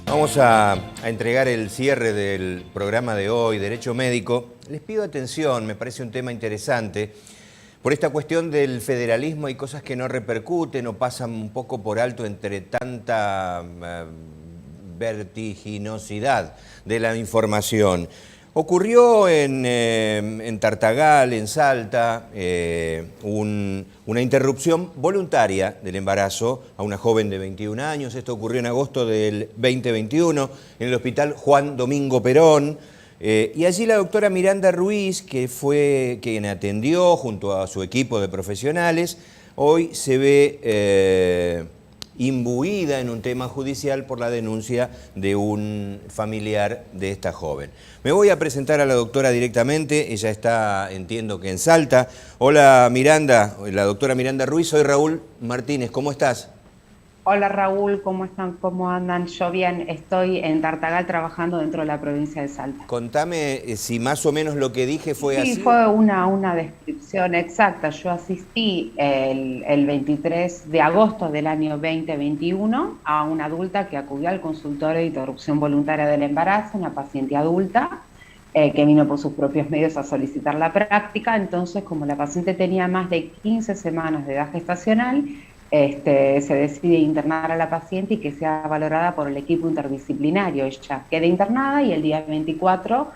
Vamos a entregar el cierre del programa de hoy, Derecho Médico. Les pido atención, me parece un tema interesante, por esta cuestión del federalismo. Hay cosas que no repercuten o pasan un poco por alto entre tanta vertiginosidad de la información. Ocurrió en Tartagal, en Salta, una interrupción voluntaria del embarazo a una joven de 21 años. Esto ocurrió en agosto del 2021 en el Hospital Juan Domingo Perón. Y allí la doctora Miranda Ruiz, que fue quien atendió junto a su equipo de profesionales, hoy se ve imbuida en un tema judicial por la denuncia de un familiar de esta joven. Me voy a presentar a la doctora directamente, ella está, entiendo que en Salta. Hola Miranda, la doctora Miranda Ruiz, soy Raúl Martínez, ¿cómo estás? Hola Raúl, ¿cómo están? ¿Cómo andan? Yo bien, estoy en Tartagal trabajando dentro de la provincia de Salta. Contame si más o menos lo que dije fue Sí, así. fue una descripción exacta. Yo asistí el 23 de agosto del año 2021 a una adulta que acudió al consultorio de interrupción voluntaria del embarazo, una paciente adulta que vino por sus propios medios a solicitar la práctica. Entonces, como la paciente tenía más de 15 semanas de edad gestacional, se decide internar a la paciente y que sea valorada por el equipo interdisciplinario. Ella queda internada y el día 24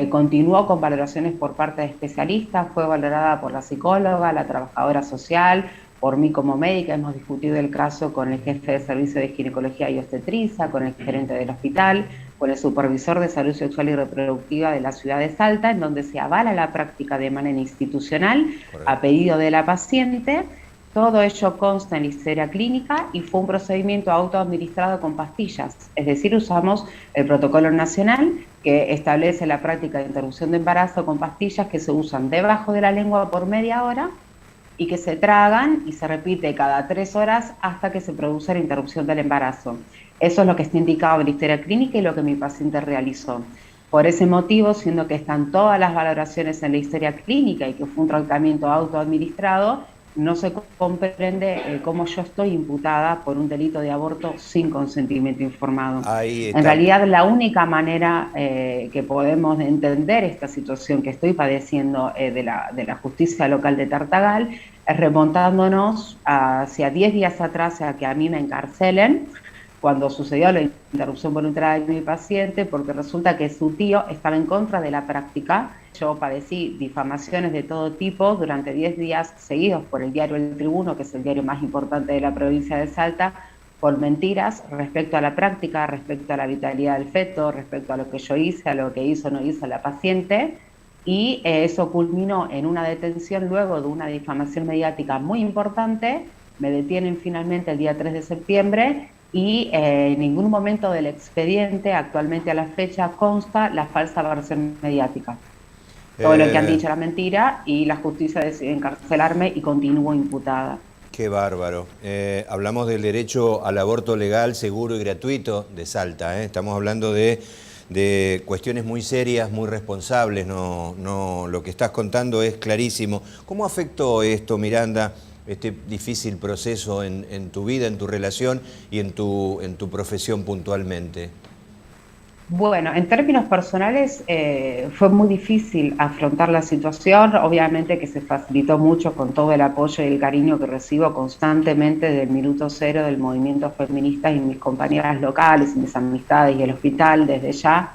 continuó con valoraciones por parte de especialistas, fue valorada por la psicóloga, la trabajadora social, por mí como médica. Hemos discutido el caso con el jefe de servicio de ginecología y obstetricia, con el gerente del hospital, con el supervisor de salud sexual y reproductiva de la ciudad de Salta, en donde se avala la práctica de manera institucional. Correcto. A pedido de la paciente. Todo ello consta en la historia clínica y fue un procedimiento autoadministrado con pastillas. Es decir, usamos el protocolo nacional que establece la práctica de interrupción de embarazo con pastillas que se usan debajo de la lengua por media hora y que se tragan y se repite cada 3 horas hasta que se produce la interrupción del embarazo. Eso es lo que está indicado en la historia clínica y lo que mi paciente realizó. Por ese motivo, siendo que están todas las valoraciones en la historia clínica y que fue un tratamiento autoadministrado, no se comprende cómo yo estoy imputada por un delito de aborto sin consentimiento informado. En realidad, la única manera que podemos entender esta situación que estoy padeciendo de la justicia local de Tartagal es remontándonos hacia 10 días atrás a que a mí me encarcelen cuando sucedió la interrupción voluntaria de mi paciente, porque resulta que su tío estaba en contra de la práctica. Yo padecí difamaciones de todo tipo durante 10 días seguidos por el diario El Tribuno, que es el diario más importante de la provincia de Salta, por mentiras respecto a la práctica, respecto a la vitalidad del feto, respecto a lo que yo hice, a lo que hizo o no hizo la paciente. Y eso culminó en una detención luego de una difamación mediática muy importante. Me detienen finalmente el día 3 de septiembre y en ningún momento del expediente, actualmente a la fecha, consta la falsa versión mediática. Todo lo que han dicho era mentira y la justicia decide encarcelarme y continúo imputada. Qué bárbaro. Hablamos del derecho al aborto legal, seguro y gratuito de Salta. Estamos hablando de cuestiones muy serias, muy responsables. No, lo que estás contando es clarísimo. ¿Cómo afectó esto, Miranda, este difícil proceso en tu vida, en tu relación y en tu profesión puntualmente? Bueno, en términos personales fue muy difícil afrontar la situación. Obviamente que se facilitó mucho con todo el apoyo y el cariño que recibo constantemente desde el minuto cero del movimiento feminista y mis compañeras locales, y mis amistades y el hospital desde ya.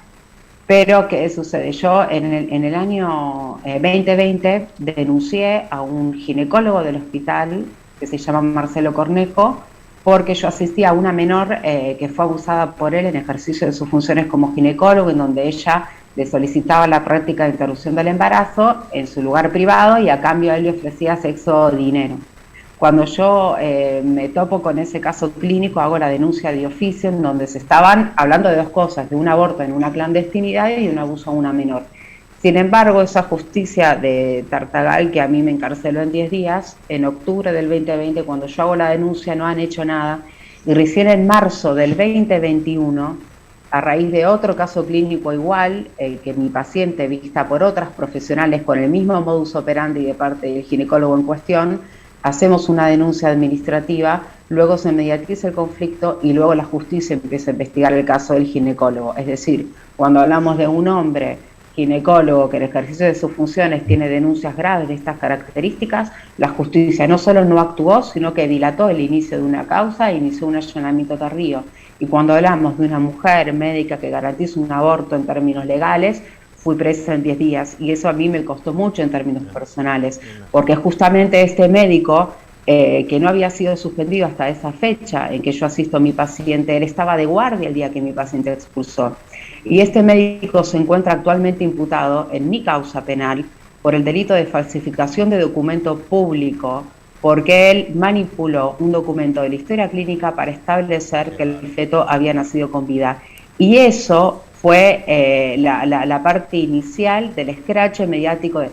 Pero, ¿qué sucede? Yo en el año 2020 denuncié a un ginecólogo del hospital que se llama Marcelo Cornejo, porque yo asistía a una menor que fue abusada por él en ejercicio de sus funciones como ginecólogo, en donde ella le solicitaba la práctica de interrupción del embarazo en su lugar privado y a cambio él le ofrecía sexo o dinero. Cuando yo me topo con ese caso clínico, hago la denuncia de oficio, en donde se estaban hablando de dos cosas, de un aborto en una clandestinidad y de un abuso a una menor. Sin embargo, esa justicia de Tartagal, que a mí me encarceló en 10 días, en octubre del 2020, cuando yo hago la denuncia, no han hecho nada. Y recién en marzo del 2021, a raíz de otro caso clínico igual, que mi paciente, vista por otras profesionales con el mismo modus operandi de parte del ginecólogo en cuestión, hacemos una denuncia administrativa, luego se mediatiza el conflicto y luego la justicia empieza a investigar el caso del ginecólogo. Es decir, cuando hablamos de un hombre ginecólogo que en el ejercicio de sus funciones tiene denuncias graves de estas características, la justicia no solo no actuó, sino que dilató el inicio de una causa e inició un allanamiento tardío. Y cuando hablamos de una mujer médica que garantiza un aborto en términos legales, fui presa en 10 días y eso a mí me costó mucho en términos personales, porque justamente este médico, que no había sido suspendido hasta esa fecha en que yo asisto a mi paciente, él estaba de guardia el día que mi paciente expulsó. Y este médico se encuentra actualmente imputado en mi causa penal por el delito de falsificación de documento público, porque él manipuló un documento de la historia clínica para establecer que el feto había nacido con vida. Y eso fue la parte inicial del escrache mediático,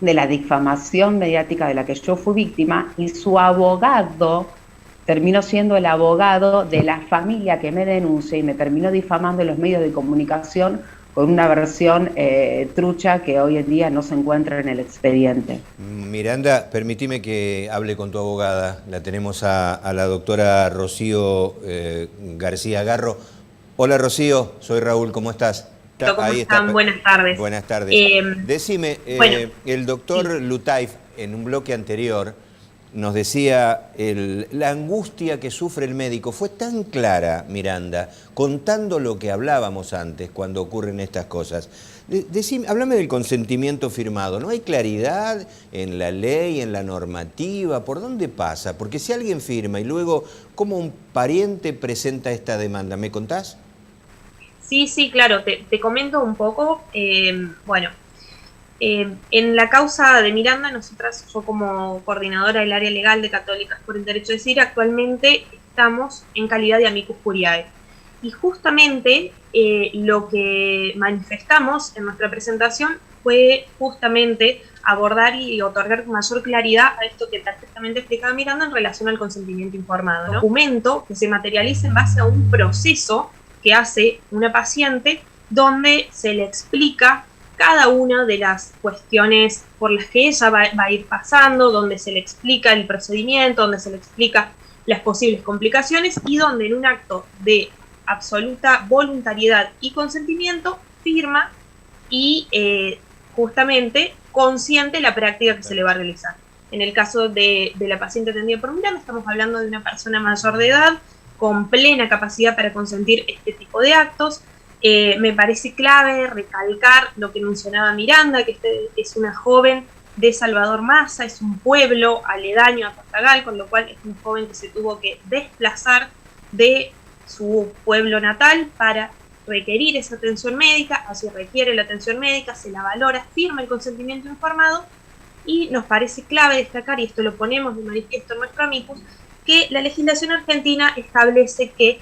de la difamación mediática de la que yo fui víctima, y su abogado terminó siendo el abogado de la familia que me denuncia y me terminó difamando en los medios de comunicación con una versión trucha que hoy en día no se encuentra en el expediente. Miranda, permíteme que hable con tu abogada. La tenemos a la doctora Rocío García Garro. Hola Rocío, soy Raúl, ¿cómo estás? ¿Cómo están? Buenas tardes. Buenas tardes. Decime, bueno, el doctor sí. Lutaif, en un bloque anterior, nos decía la angustia que sufre el médico. Fue tan clara, Miranda, contando lo que hablábamos antes cuando ocurren estas cosas. Decime, háblame del consentimiento firmado. ¿No hay claridad en la ley, en la normativa? ¿Por dónde pasa? Porque si alguien firma y luego, ¿cómo un pariente presenta esta demanda? ¿Me contás? Sí, claro, te comento un poco. En la causa de Miranda, nosotras, yo como coordinadora del área legal de Católicas por el Derecho a Decidir, actualmente estamos en calidad de amicus curiae. Y justamente lo que manifestamos en nuestra presentación fue justamente abordar y otorgar mayor claridad a esto que perfectamente explicaba Miranda en relación al consentimiento informado, ¿no? Un documento que se materializa en base a un proceso que hace una paciente donde se le explica cada una de las cuestiones por las que ella va a ir pasando, donde se le explica el procedimiento, donde se le explica las posibles complicaciones y donde en un acto de absoluta voluntariedad y consentimiento firma y justamente consiente la práctica que se le va a realizar. En el caso de la paciente atendida por Miranda, estamos hablando de una persona mayor de edad con plena capacidad para consentir este tipo de actos. Me parece clave recalcar lo que mencionaba Miranda, que es una joven de Salvador Massa, es un pueblo aledaño a Tartagal, con lo cual es un joven que se tuvo que desplazar de su pueblo natal para requerir esa atención médica. Así requiere la atención médica, se la valora, firma el consentimiento informado, y nos parece clave destacar, y esto lo ponemos de manifiesto en nuestro amicus, que la legislación argentina establece que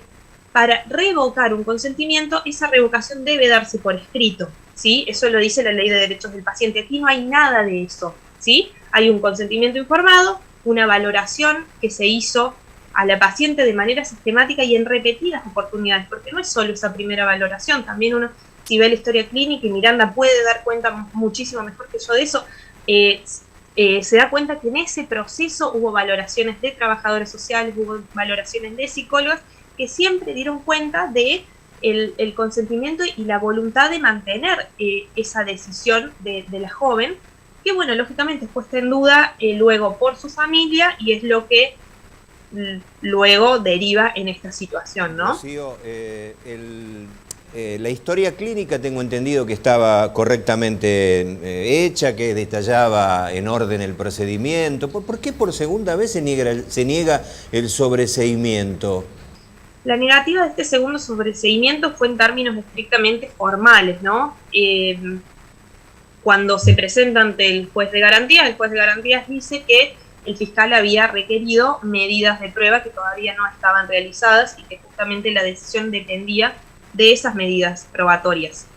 para revocar un consentimiento, esa revocación debe darse por escrito, ¿sí? Eso lo dice la Ley de Derechos del Paciente. Aquí no hay nada de eso, ¿sí? Hay un consentimiento informado, una valoración que se hizo a la paciente de manera sistemática y en repetidas oportunidades, porque no es solo esa primera valoración, también uno, si ve la historia clínica, y Miranda puede dar cuenta muchísimo mejor que yo de eso, se da cuenta que en ese proceso hubo valoraciones de trabajadores sociales, hubo valoraciones de psicólogos, que siempre dieron cuenta de el consentimiento y la voluntad de mantener esa decisión de la joven, que bueno, lógicamente es puesta en duda luego por su familia, y es lo que luego deriva en esta situación, ¿no? Rocío, la historia clínica tengo entendido que estaba correctamente hecha, que detallaba en orden el procedimiento. ¿Por qué por segunda vez se niega el sobreseimiento? La negativa de este segundo sobreseimiento fue en términos estrictamente formales, ¿no? Cuando se presenta ante el juez de garantías dice que el fiscal había requerido medidas de prueba que todavía no estaban realizadas y que justamente la decisión dependía de esas medidas probatorias.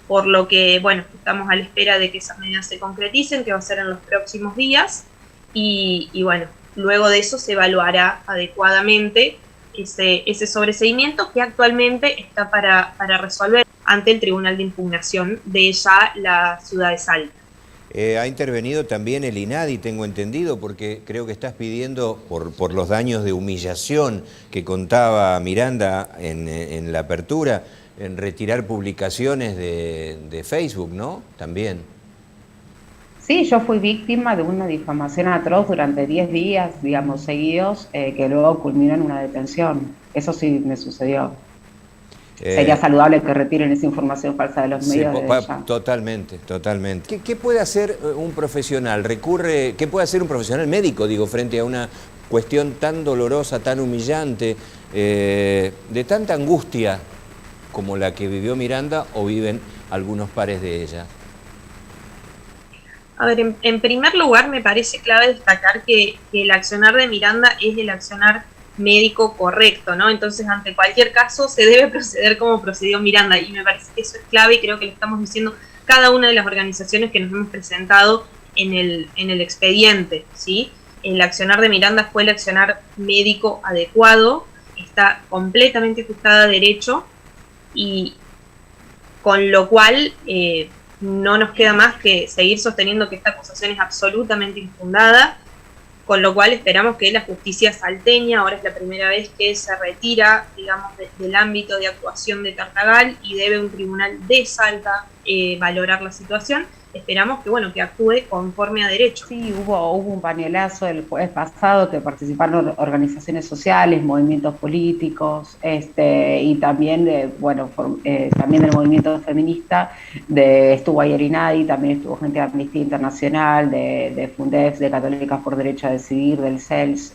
Por lo que, bueno, estamos a la espera de que esas medidas se concreticen, que va a ser en los próximos días, y bueno, luego de eso se evaluará adecuadamente ese sobreseimiento, que actualmente está para resolver ante el Tribunal de Impugnación de ya la ciudad de Salta. Ha intervenido también el INADI, tengo entendido, porque creo que estás pidiendo, por los daños de humillación que contaba Miranda en la apertura, en retirar publicaciones de Facebook, ¿no? También. Sí, yo fui víctima de una difamación atroz durante 10 días, digamos, seguidos, que luego culminó en una detención. Eso sí me sucedió. Sería saludable que retiren esa información falsa de los medios desde ya. Totalmente, totalmente. ¿Qué puede hacer un profesional? ¿Qué puede hacer un profesional médico, digo, frente a una cuestión tan dolorosa, tan humillante, de tanta angustia como la que vivió Miranda o viven algunos pares de ella? A ver, en primer lugar me parece clave destacar que el accionar de Miranda es el accionar médico correcto, ¿no? Entonces, ante cualquier caso se debe proceder como procedió Miranda, y me parece que eso es clave y creo que le estamos diciendo cada una de las organizaciones que nos hemos presentado en el expediente, ¿sí? El accionar de Miranda fue el accionar médico adecuado, está completamente ajustada a derecho, y con lo cual no nos queda más que seguir sosteniendo que esta acusación es absolutamente infundada, con lo cual esperamos que la justicia salteña, ahora es la primera vez que se retira, digamos, del ámbito de actuación de Tartagal y debe un tribunal de Salta valorar la situación. Esperamos que, bueno, que actúe conforme a derecho. Sí, hubo un panelazo el jueves pasado que participaron organizaciones sociales, movimientos políticos, y también también del movimiento feminista, estuvo ayer INADI, también estuvo gente de Amnistía Internacional, de Fundef, de Católicas por Derecho a Decidir, del CELS,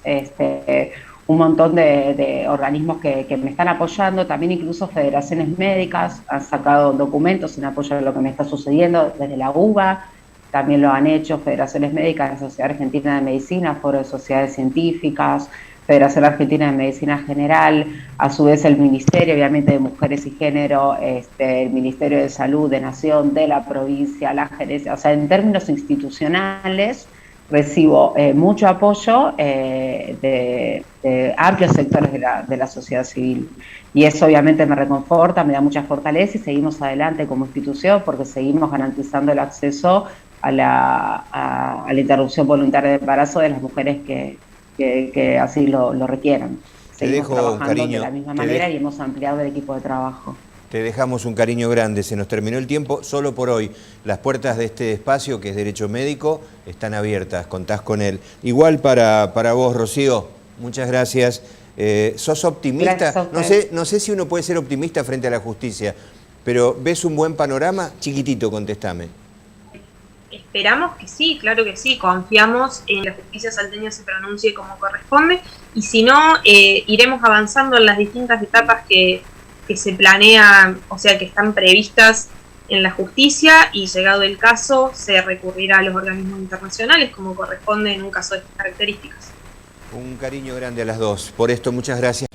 un montón de organismos que me están apoyando, también incluso federaciones médicas han sacado documentos en apoyo a lo que me está sucediendo, desde la UBA, también lo han hecho federaciones médicas, la Sociedad Argentina de Medicina, Foro de Sociedades Científicas, Federación Argentina de Medicina General, a su vez el Ministerio, obviamente, de Mujeres y Género, el Ministerio de Salud de Nación, de la provincia, la gerencia, o sea, en términos institucionales, recibo mucho apoyo de amplios sectores de la sociedad civil, y eso obviamente me reconforta, me da mucha fortaleza, y seguimos adelante como institución porque seguimos garantizando el acceso a la interrupción voluntaria de embarazo de las mujeres que así lo requieran. Seguimos trabajando de la misma manera y hemos ampliado el equipo de trabajo. Te dejamos un cariño grande, se nos terminó el tiempo solo por hoy. Las puertas de este espacio, que es Derecho Médico, están abiertas, contás con él. Igual para vos, Rocío, muchas gracias. ¿Sos optimista? No sé si uno puede ser optimista frente a la justicia, pero ¿ves un buen panorama? Chiquitito, contestame. Esperamos que sí, claro que sí, confiamos en la justicia salteña se pronuncie como corresponde, y si no, iremos avanzando en las distintas etapas que se planean, o sea, que están previstas en la justicia, y llegado el caso se recurrirá a los organismos internacionales como corresponde en un caso de estas características. Un cariño grande a las dos. Por esto, muchas gracias.